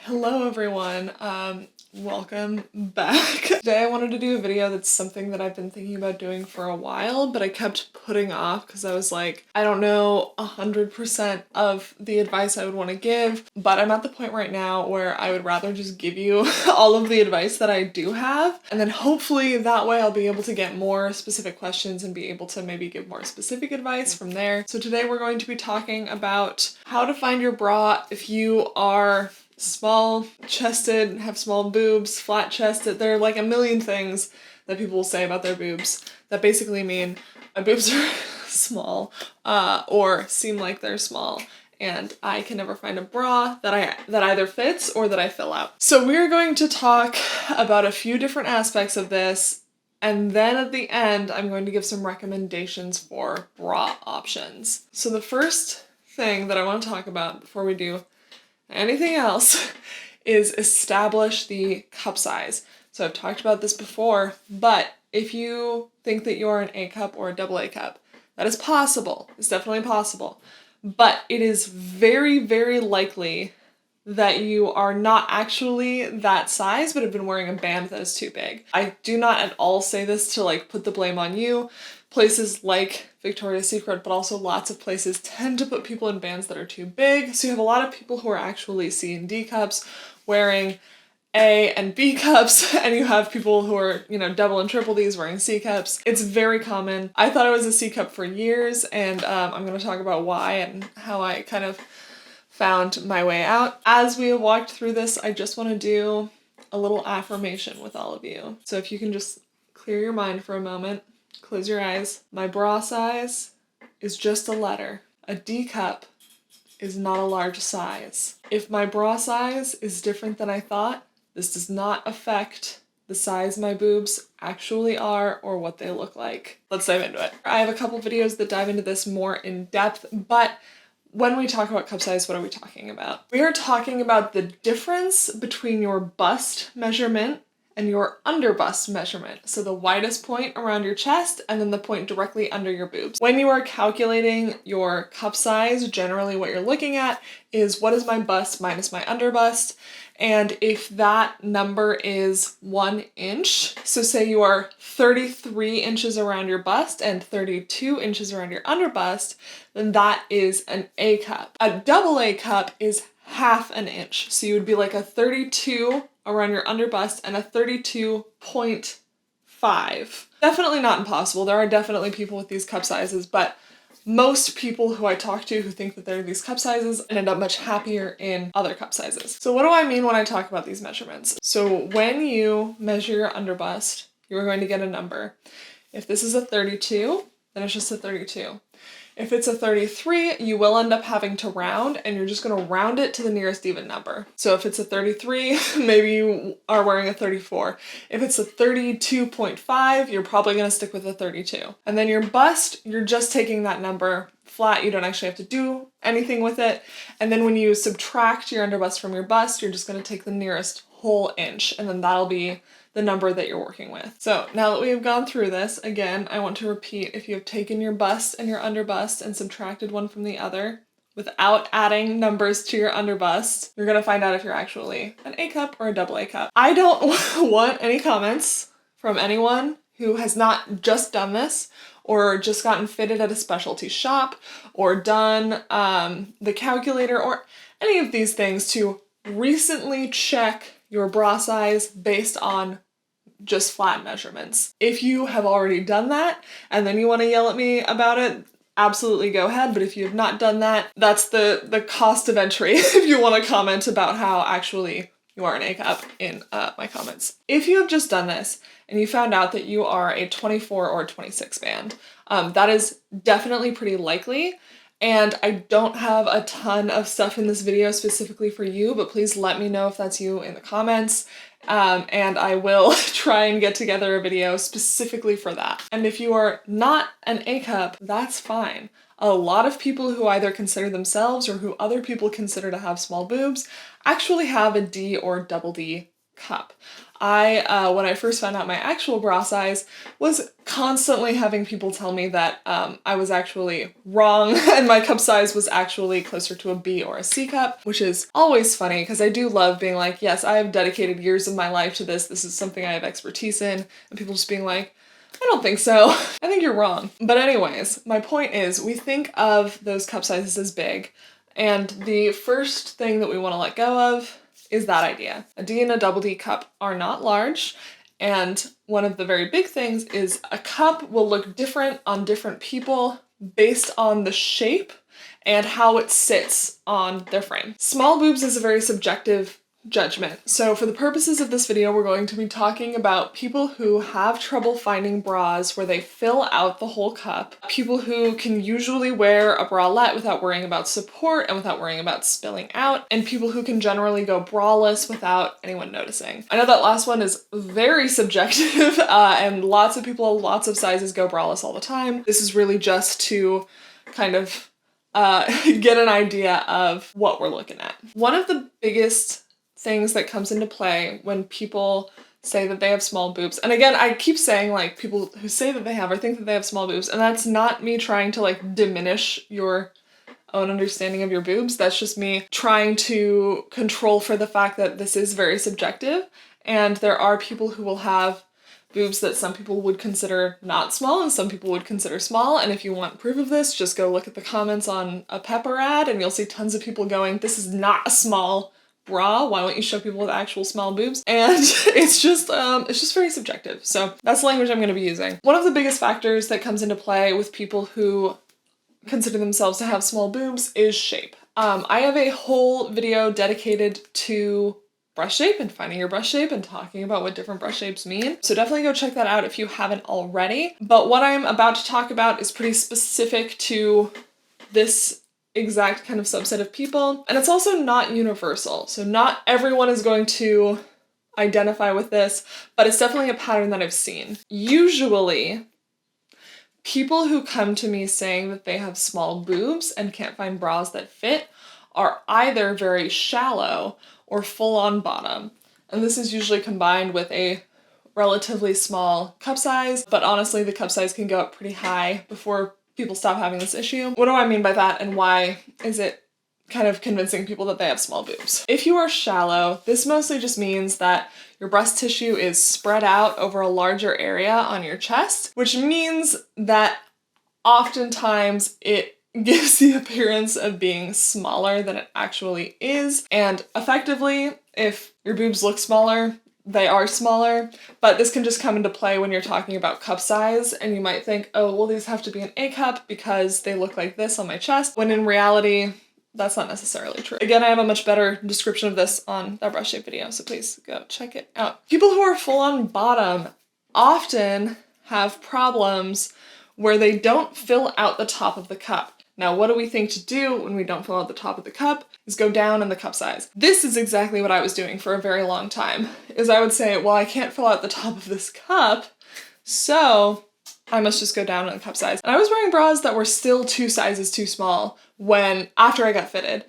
Hello everyone, welcome back. Today I wanted to do a video that's something that I've been thinking about doing for a while, but I kept putting off because I was like, I don't know 100% of the advice I would want to give, but I'm at the point right now where I would rather just give you all of the advice that I do have, and then hopefully that way I'll be able to get more specific questions and be able to maybe give more specific advice from there. So today we're going to be talking about how to find your bra if you are small chested, have small boobs, flat chested. There are like a million things that people will say about their boobs that basically mean my boobs are small or seem like they're small, and I can never find a bra that either fits or that I fill out. So we're going to talk about a few different aspects of this, and then at the end I'm going to give some recommendations for bra options. So the first thing that I want to talk about before we do anything else is establish the cup size. So I've talked about this before, but if you think that you're an A cup or a double A cup, that is possible. It's definitely possible. But it is very, very likely that you are not actually that size, but have been wearing a band that is too big. I do not at all say this to like put the blame on you. Places like Victoria's Secret, but also lots of places tend to put people in bands that are too big. So you have a lot of people who are actually C and D cups wearing A and B cups, and you have people who are, double and triple Ds wearing C cups. It's very common. I thought I was a C cup for years, and I'm going to talk about why and how I kind of found my way out. As we have walked through this, I just want to do a little affirmation with all of you. So if you can just clear your mind for a moment, close your eyes. My bra size is just a letter. A D cup is not a large size. If my bra size is different than I thought, this does not affect the size my boobs actually are or what they look like. Let's dive into it. I have a couple videos that dive into this more in depth, but when we talk about cup size, what are we talking about? We are talking about the difference between your bust measurement and your underbust measurement. So the widest point around your chest and then the point directly under your boobs. When you are calculating your cup size, generally what you're looking at is what is my bust minus my underbust. And if that number is 1 inch, so say you are 33 inches around your bust and 32 inches around your underbust, then that is an A cup. A double A cup is half an inch. So you would be like a 32 around your underbust and a 32.5. Definitely not impossible. There are definitely people with these cup sizes, but most people who I talk to who think that they're these cup sizes end up much happier in other cup sizes. So what do I mean when I talk about these measurements? So when you measure your underbust, you're going to get a number. If this is a 32, then it's just a 32. If it's a 33, you will end up having to round, and you're just going to round it to the nearest even number. So if it's a 33, maybe you are wearing a 34. If it's a 32.5, you're probably going to stick with a 32. And then your bust, you're just taking that number flat. You don't actually have to do anything with it. And then when you subtract your underbust from your bust, you're just going to take the nearest whole inch, and then that'll be the number that you're working with. So now that we have gone through this, again, I want to repeat, if you have taken your bust and your underbust and subtracted one from the other without adding numbers to your underbust, you're gonna find out if you're actually an A cup or a double A cup. I don't want any comments from anyone who has not just done this or just gotten fitted at a specialty shop or done the calculator or any of these things to recently check your bra size based on just flat measurements. If you have already done that and then you want to yell at me about it, absolutely go ahead. But if you have not done that, that's the cost of entry if you want to comment about how actually you are an A cup in my comments. If you have just done this and you found out that you are a 24 or 26 band, that is definitely pretty likely. And I don't have a ton of stuff in this video specifically for you, but please let me know if that's you in the comments. And I will try and get together a video specifically for that. And if you are not an A cup, that's fine. A lot of people who either consider themselves or who other people consider to have small boobs actually have a D or double D cup. When I first found out my actual bra size, was constantly having people tell me that I was actually wrong and my cup size was actually closer to a B or a C cup, which is always funny because I do love being like, yes, I have dedicated years of my life to this. This is something I have expertise in. And people just being like, I don't think so. I think you're wrong. But anyways, my point is we think of those cup sizes as big, and the first thing that we want to let go of is that idea. A D and a double D cup are not large, and one of the very big things is a cup will look different on different people based on the shape and how it sits on their frame. Small boobs is a very subjective judgment. So for the purposes of this video, we're going to be talking about people who have trouble finding bras where they fill out the whole cup, people who can usually wear a bralette without worrying about support and without worrying about spilling out, and people who can generally go braless without anyone noticing. I know that last one is very subjective and lots of people, lots of sizes go braless all the time. This is really just to kind of get an idea of what we're looking at. One of the biggest things that comes into play when people say that they have small boobs, and again, I keep saying like people who say that they have or think that they have small boobs, and that's not me trying to like diminish your own understanding of your boobs. That's just me trying to control for the fact that this is very subjective, and there are people who will have boobs that some people would consider not small and some people would consider small. And if you want proof of this, just go look at the comments on a Pepper ad and you'll see tons of people going, this is not a small bra, why won't you show people with actual small boobs? And it's just very subjective. So that's the language I'm going to be using. One of the biggest factors that comes into play with people who consider themselves to have small boobs is shape. I have a whole video dedicated to brush shape and finding your brush shape and talking about what different brush shapes mean. So definitely go check that out if you haven't already. But what I'm about to talk about is pretty specific to this exact kind of subset of people, and it's also not universal. So not everyone is going to identify with this, but it's definitely a pattern that I've seen. Usually, people who come to me saying that they have small boobs and can't find bras that fit are either very shallow or full on bottom. And this is usually combined with a relatively small cup size, but honestly, the cup size can go up pretty high before people stop having this issue. What do I mean by that, and why is it kind of convincing people that they have small boobs? If you are shallow, this mostly just means that your breast tissue is spread out over a larger area on your chest, which means that oftentimes it gives the appearance of being smaller than it actually is. And effectively, if your boobs look smaller, they are smaller, but this can just come into play when you're talking about cup size, and you might think, oh, well, these have to be an A cup because they look like this on my chest, when in reality, that's not necessarily true. Again, I have a much better description of this on that brush shape video, so please go check it out. People who are full on bottom often have problems where they don't fill out the top of the cup. Now, what do we think to do when we don't fill out the top of the cup is go down in the cup size. This is exactly what I was doing for a very long time, is I would say, well, I can't fill out the top of this cup, so I must just go down in the cup size. And I was wearing bras that were still 2 sizes too small after I got fitted,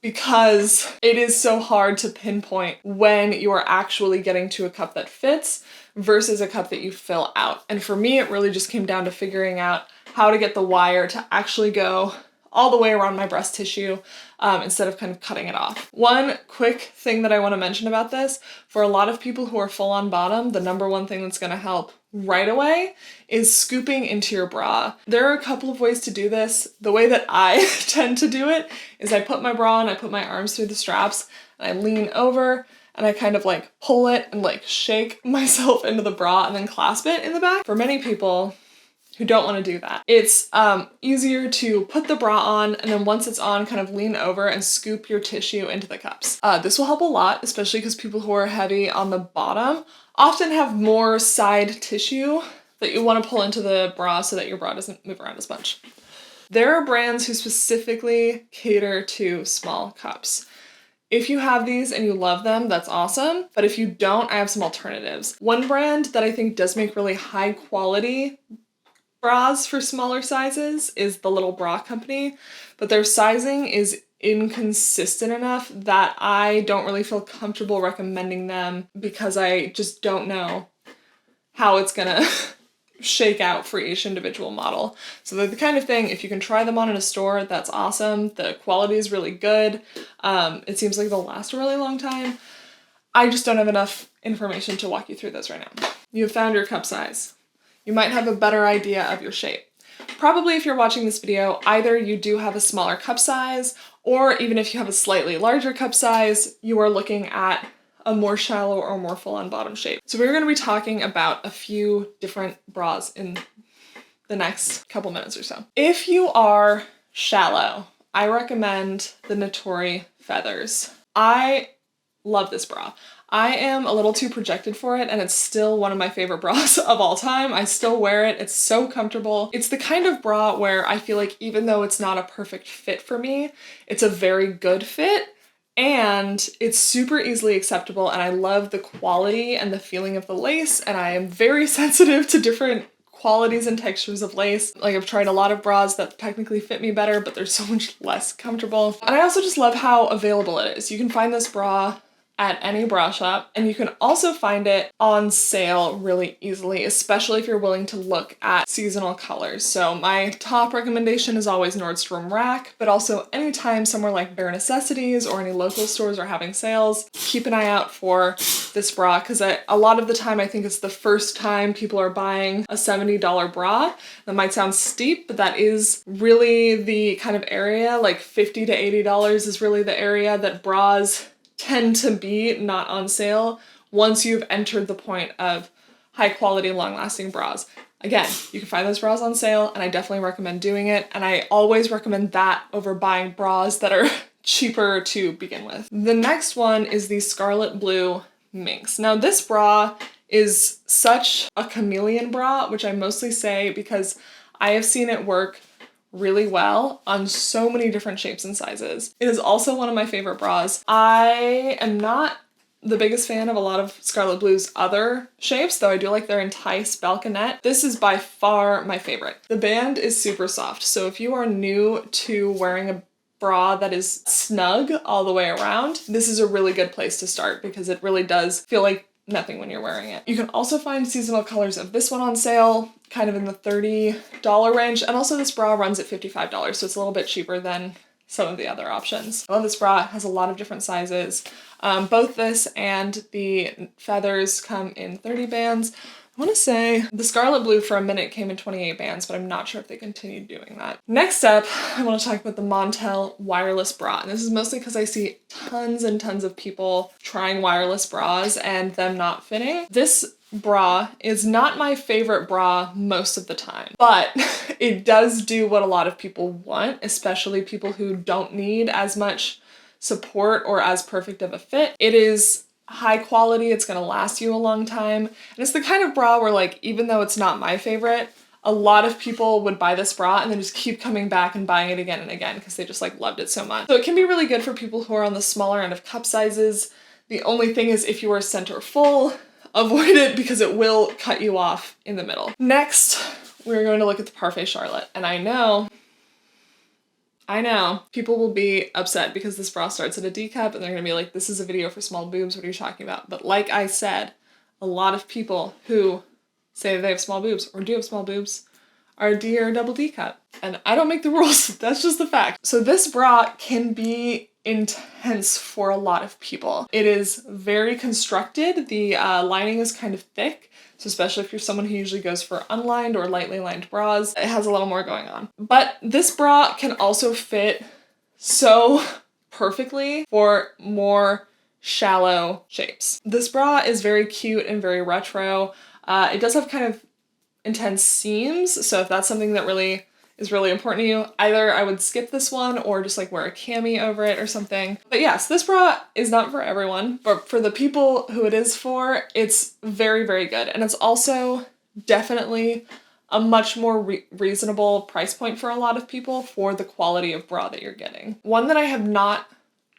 because it is so hard to pinpoint when you are actually getting to a cup that fits versus a cup that you fill out. And for me, it really just came down to figuring out how to get the wire to actually go all the way around my breast tissue instead of kind of cutting it off. One quick thing that I want to mention about this, for a lot of people who are full on bottom, the number one thing that's going to help right away is scooping into your bra. There are a couple of ways to do this. The way that I tend to do it is I put my bra on, I put my arms through the straps, and I lean over and I kind of like pull it and like shake myself into the bra and then clasp it in the back. For many people who don't want to do that, it's easier to put the bra on and then once it's on, kind of lean over and scoop your tissue into the cups. This will help a lot, especially because people who are heavy on the bottom often have more side tissue that you want to pull into the bra so that your bra doesn't move around as much. There are brands who specifically cater to small cups. If you have these and you love them, that's awesome. But if you don't, I have some alternatives. One brand that I think does make really high quality bras for smaller sizes is the Little Bra Company, but their sizing is inconsistent enough that I don't really feel comfortable recommending them because I just don't know how it's gonna shake out for each individual model. So they're the kind of thing, if you can try them on in a store, that's awesome. The quality is really good. It seems like they'll last a really long time. I just don't have enough information to walk you through those right now. You've found your cup size. You might have a better idea of your shape. Probably if you're watching this video, either you do have a smaller cup size, or even if you have a slightly larger cup size, you are looking at a more shallow or more full-on bottom shape. So we're going to be talking about a few different bras in the next couple minutes or so. If you are shallow, I recommend the Natori Feathers. I love this bra. I am a little too projected for it, and it's still one of my favorite bras of all time. I still wear it. It's so comfortable. It's the kind of bra where I feel like even though it's not a perfect fit for me, it's a very good fit, and it's super easily acceptable, and I love the quality and the feeling of the lace, and I am very sensitive to different qualities and textures of lace. Like, I've tried a lot of bras that technically fit me better, but they're so much less comfortable. And I also just love how available it is. You can find this bra at any bra shop, and you can also find it on sale really easily, especially if you're willing to look at seasonal colors. So my top recommendation is always Nordstrom Rack, but also anytime somewhere like Bare Necessities or any local stores are having sales, keep an eye out for this bra, because a lot of the time I think it's the first time people are buying a $70 bra. That might sound steep, but that is really the kind of area, like $50 to $80 is really the area that bras tend to be not on sale once you've entered the point of high quality, long lasting bras. Again, you can find those bras on sale, and I definitely recommend doing it. And I always recommend that over buying bras that are cheaper to begin with. The next one is the Scarlet Blue Minx. Now this bra is such a chameleon bra, which I mostly say because I have seen it work really well on so many different shapes and sizes. It is also one of my favorite bras. I am not the biggest fan of a lot of Scarlet Blue's other shapes, though I do like their Entice Balconette. This is by far my favorite. The band is super soft, so if you are new to wearing a bra that is snug all the way around, this is a really good place to start because it really does feel like nothing when you're wearing it. You can also find seasonal colors of this one on sale, kind of in the $30 range, and also this bra runs at $55, so it's a little bit cheaper than some of the other options. I love this bra. It has a lot of different sizes. Both this and the Feathers come in 30 bands. I want to say the Scarlet Blue for a minute came in 28 bands, but I'm not sure if they continued doing that. Next up, I want to talk about the Montelle Wireless Bra. And this is mostly because I see tons and tons of people trying wireless bras and them not fitting. This bra is not my favorite bra most of the time, but it does do what a lot of people want, especially people who don't need as much support or as perfect of a fit. It is high quality, it's gonna last you a long time, and it's the kind of bra where, like, even though it's not my favorite, a lot of people would buy this bra and then just keep coming back and buying it again and again because they just like loved it so much. So it can be really good for people who are on the smaller end of cup sizes. The only thing is, if you are center full, avoid it because it will cut you off in the middle. Next, we're going to look at the Parfait Charlotte, and I know people will be upset because this bra starts at a D cup and they're gonna be like, this is a video for small boobs, what are you talking about? But like I said, a lot of people who say they have small boobs or do have small boobs are a D or a double D cup. And I don't make the rules, that's just the fact. So this bra can be intense for a lot of people. It is very constructed. The lining is kind of thick. So especially if you're someone who usually goes for unlined or lightly lined bras, it has a little more going on. But this bra can also fit so perfectly for more shallow shapes. This bra is very cute and very retro. It does have kind of intense seams, so if that's something that really is really important to you, either I would skip this one or just like wear a cami over it or something. But yes, this bra is not for everyone, but for the people who it is for, it's very, very good. And it's also definitely a much more reasonable price point for a lot of people for the quality of bra that you're getting. One that I have not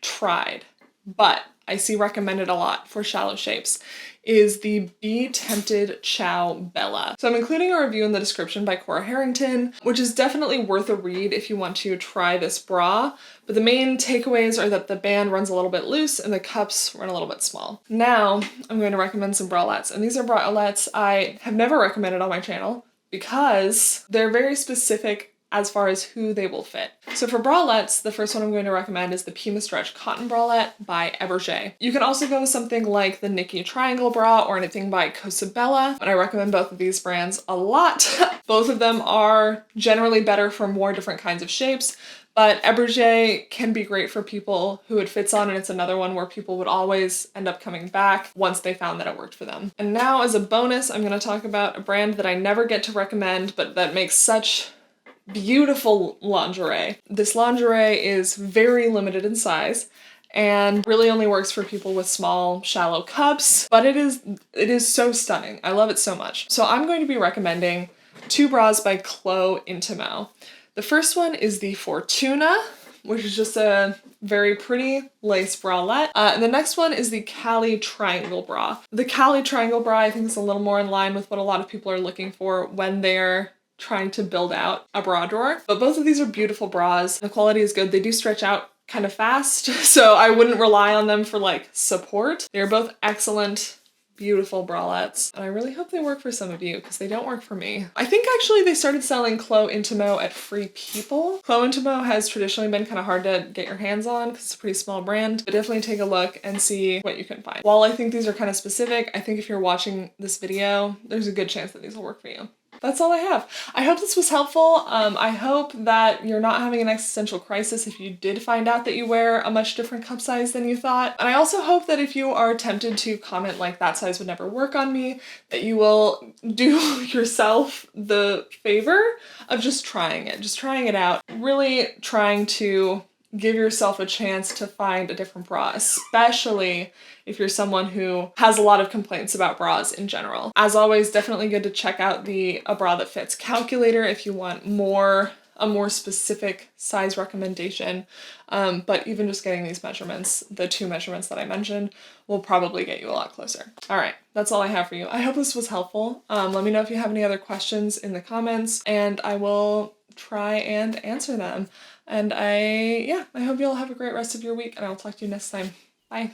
tried, but I see recommended a lot for shallow shapes is the Be Tempted Ciao Bella. So I'm including a review in the description by Cora Harrington, which is definitely worth a read if you want to try this bra, but the main takeaways are that the band runs a little bit loose and the cups run a little bit small. Now I'm going to recommend some bralettes, and these are bralettes I have never recommended on my channel because they're very specific as far as who they will fit. So for bralettes, the first one I'm going to recommend is the Pima Stretch Cotton Bralette by Eberjey. You can also go with something like the Nikki Triangle Bra or anything by Cosabella, and I recommend both of these brands a lot. Both of them are generally better for more different kinds of shapes, but Eberjey can be great for people who it fits on, and it's another one where people would always end up coming back once they found that it worked for them. And now as a bonus, I'm going to talk about a brand that I never get to recommend, but that makes such beautiful lingerie. This lingerie is very limited in size and really only works for people with small, shallow cups, but it is so stunning. I love it so much. So I'm going to be recommending two bras by Clo Intimo. The first one is the Fortuna, which is just a very pretty lace bralette. And the next one is the Cali Triangle Bra. The Cali Triangle Bra I think is a little more in line with what a lot of people are looking for when they're trying to build out a bra drawer. But both of these are beautiful bras. The quality is good. They do stretch out kind of fast, so I wouldn't rely on them for like support. They're both excellent, beautiful bralettes, and I really hope they work for some of you because they don't work for me. I think actually they started selling Clo Intimo at Free People. Clo Intimo has traditionally been kind of hard to get your hands on because it's a pretty small brand, but definitely take a look and see what you can find. While I think these are kind of specific, I think if you're watching this video, there's a good chance that these will work for you. That's all I have. I hope this was helpful. I hope that you're not having an existential crisis if you did find out that you wear a much different cup size than you thought. And I also hope that if you are tempted to comment like that size would never work on me, that you will do yourself the favor of just trying it out. Really trying to give yourself a chance to find a different bra, especially if you're someone who has a lot of complaints about bras in general. As always, definitely good to check out the A Bra That Fits calculator if you want a more specific size recommendation. But even just getting these measurements, the two measurements that I mentioned, will probably get you a lot closer. All right, that's all I have for you. I hope this was helpful. Let me know if you have any other questions in the comments, and I will try and answer them. And I hope you all have a great rest of your week, and I'll talk to you next time. Bye.